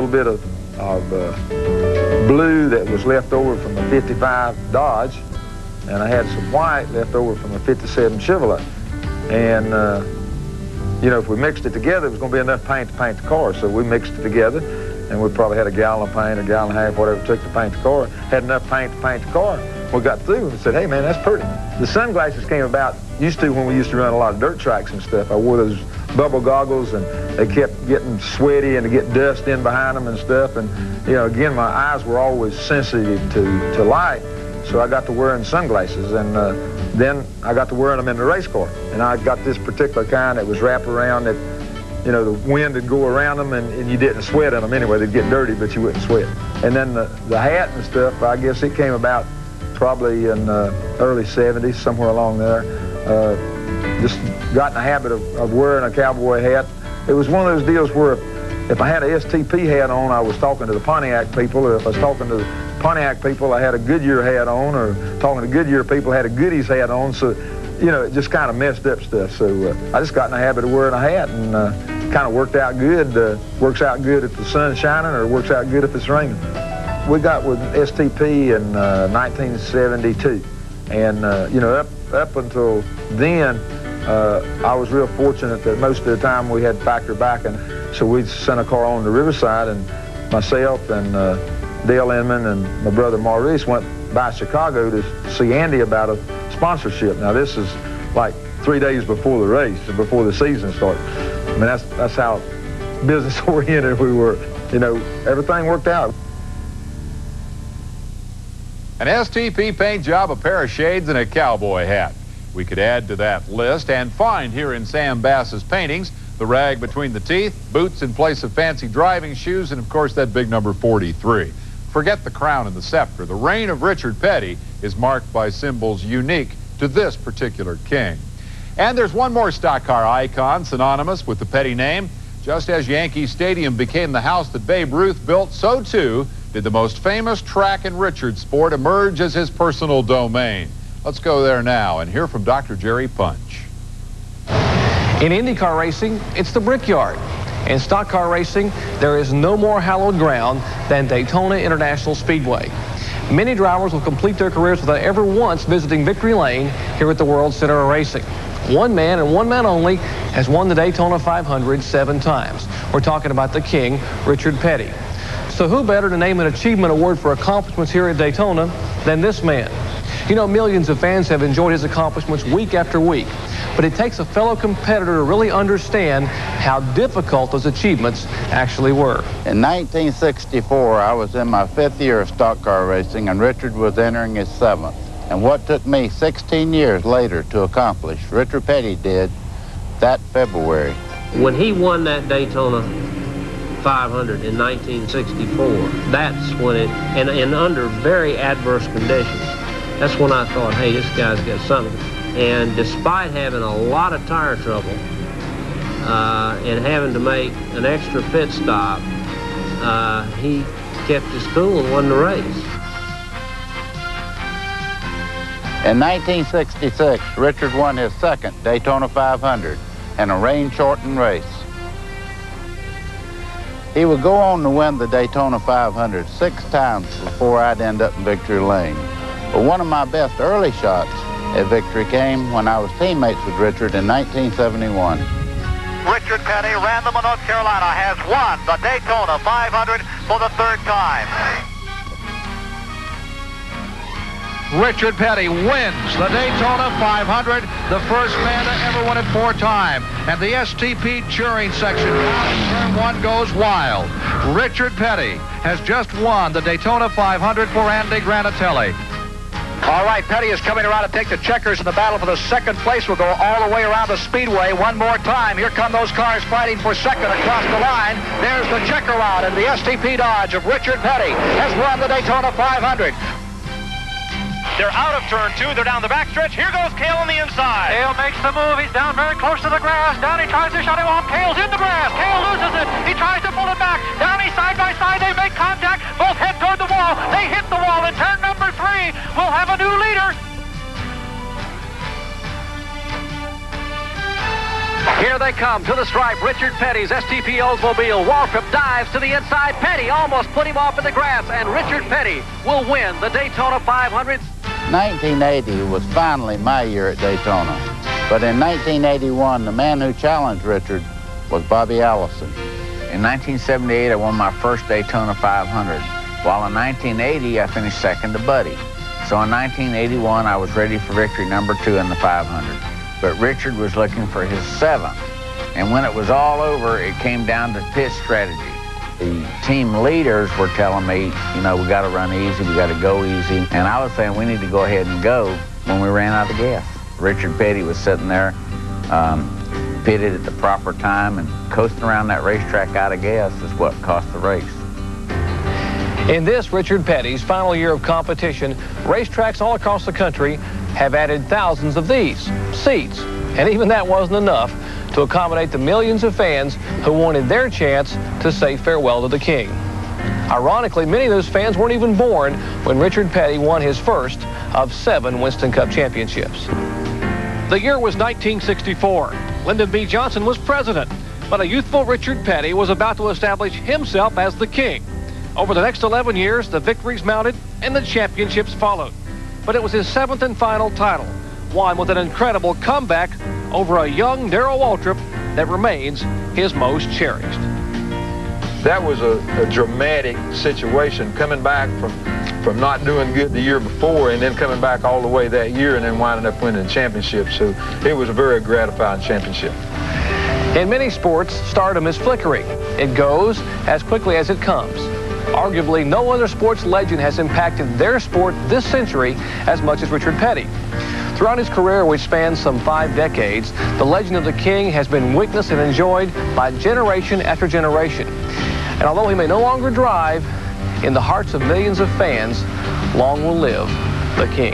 little bit of blue that was left over from a 55 Dodge, and I had some white left over from a 57 Chevrolet. And, you know, if we mixed it together, it was going to be enough paint to paint the car. So we mixed it together, and we probably had a gallon of paint, a gallon and a half, whatever it took to paint the car. Had enough paint to paint the car. We got through and said, hey, man, that's pretty. The sunglasses came about, when we used to run a lot of dirt tracks and stuff. I wore those bubble goggles, and they kept getting sweaty and to get dust in behind them and stuff. And, you know, again, my eyes were always sensitive to light, so I got to wearing sunglasses. And then I got to wearing them in the race car. And I got this particular kind that was wrapped around that, you know, the wind would go around them, and you didn't sweat in them anyway. They'd get dirty, but you wouldn't sweat. And then the hat and stuff, I guess it came about probably in early 70s, somewhere along there. Just got in the habit of wearing a cowboy hat. It was one of those deals where if I had a STP hat on, I was talking to the Pontiac people, or if I was talking to the Pontiac people, I had a Goodyear hat on, or talking to Goodyear people, I had a Goodies hat on. So, you know, it just kind of messed up stuff. So I just got in the habit of wearing a hat, and kind of worked out good. Works out good if the sun's shining, or works out good if it's raining. We got with STP in 1972, and you know, up until then, I was real fortunate that most of the time we had factory backing, so we'd send a car on to Riverside, and myself and Dale Inman and my brother Maurice went by Chicago to see Andy about a sponsorship. Now this is like 3 days before the race, or before the season started. I mean, that's how business oriented we were. You know, everything worked out. An STP paint job, a pair of shades, and a cowboy hat. We could add to that list and find here in Sam Bass's paintings the rag between the teeth, boots in place of fancy driving shoes, and of course that big number 43. Forget the crown and the scepter. The reign of Richard Petty is marked by symbols unique to this particular king. And there's one more stock car icon synonymous with the Petty name. Just as Yankee Stadium became the house that Babe Ruth built, so too did the most famous track in Richard's sport emerge as his personal domain. Let's go there now and hear from Dr. Jerry Punch. In IndyCar racing, it's the Brickyard. In stock car racing, there is no more hallowed ground than Daytona International Speedway. Many drivers will complete their careers without ever once visiting Victory Lane here at the World Center of Racing. One man, and one man only, has won the Daytona 500 7 times. We're talking about the king, Richard Petty. So who better to name an achievement award for accomplishments here at Daytona than this man? You know, millions of fans have enjoyed his accomplishments week after week, but it takes a fellow competitor to really understand how difficult those achievements actually were. In 1964, I was in my 5th year of stock car racing, and Richard was entering his 7th. And what took me 16 years later to accomplish, Richard Petty did that February. When he won that Daytona 500 in 1964, that's when it, and under very adverse conditions, that's when I thought, hey, this guy's got something. And despite having a lot of tire trouble and having to make an extra pit stop, he kept his cool and won the race. In 1966, Richard won his 2nd Daytona 500 in a rain-shortened race. He would go on to win the Daytona 500 6 times before I'd end up in Victory Lane. But one of my best early shots at victory came when I was teammates with Richard in 1971. Richard Petty, Randall, North Carolina, has won the Daytona 500 for the 3rd time. Richard Petty wins the Daytona 500, the first man to ever win it 4 times. And the STP cheering section now in turn 1 goes wild. Richard Petty has just won the Daytona 500 for Andy Granatelli. All right, Petty is coming around to take the checkers in the battle for the 2nd place. We'll go all the way around the speedway one more time. Here come those cars fighting for 2nd across the line. There's the checker round, and the STP Dodge of Richard Petty has won the Daytona 500. They're out of turn 2. They're down the backstretch. Here goes Cale on the inside. Cale makes the move. He's down very close to the grass. Down he tries to shut him off. Cale's in the grass. Cale loses it. He tries to pull it back. Down he side by side. They make contact. Both head toward the wall. They hit the wall. And turn number 3 will have a new leader. Here they come to the stripe. Richard Petty's STP Oldsmobile. Waltrip dives to the inside. Petty almost put him off in the grass, and Richard Petty will win the Daytona 500. 1980 was finally my year at Daytona. But in 1981, the man who challenged Richard was Bobby Allison. In 1978, I won my first Daytona 500. While in 1980, I finished second to Buddy. So in 1981, I was ready for victory number 2 in the 500. But Richard was looking for his 7th. And when it was all over, it came down to pit strategy. The team leaders were telling me, you know, we got to run easy, we got to go easy. And I was saying we need to go ahead and go when we ran out of gas. Richard Petty was sitting there, pitted at the proper time, and coasting around that racetrack out of gas is what cost the race. In this Richard Petty's final year of competition, racetracks all across the country have added thousands of these seats. And even that wasn't enough to accommodate the millions of fans who wanted their chance to say farewell to the King. Ironically, many of those fans weren't even born when Richard Petty won his first of 7 Winston Cup championships. The year was 1964. Lyndon B. Johnson was president, but a youthful Richard Petty was about to establish himself as the king. Over the next 11 years, the victories mounted and the championships followed. But it was his 7th and final title, won with an incredible comeback over a young Darrell Waltrip that remains his most cherished. That was a dramatic situation, coming back from not doing good the year before and then coming back all the way that year and then winding up winning the championship. So it was a very gratifying championship. In many sports, stardom is flickering. It goes as quickly as it comes. Arguably, no other sports legend has impacted their sport this century as much as Richard Petty. Throughout his career, which spans some 5 decades, the legend of the King has been witnessed and enjoyed by generation after generation. And although he may no longer drive, in the hearts of millions of fans, long will live the King.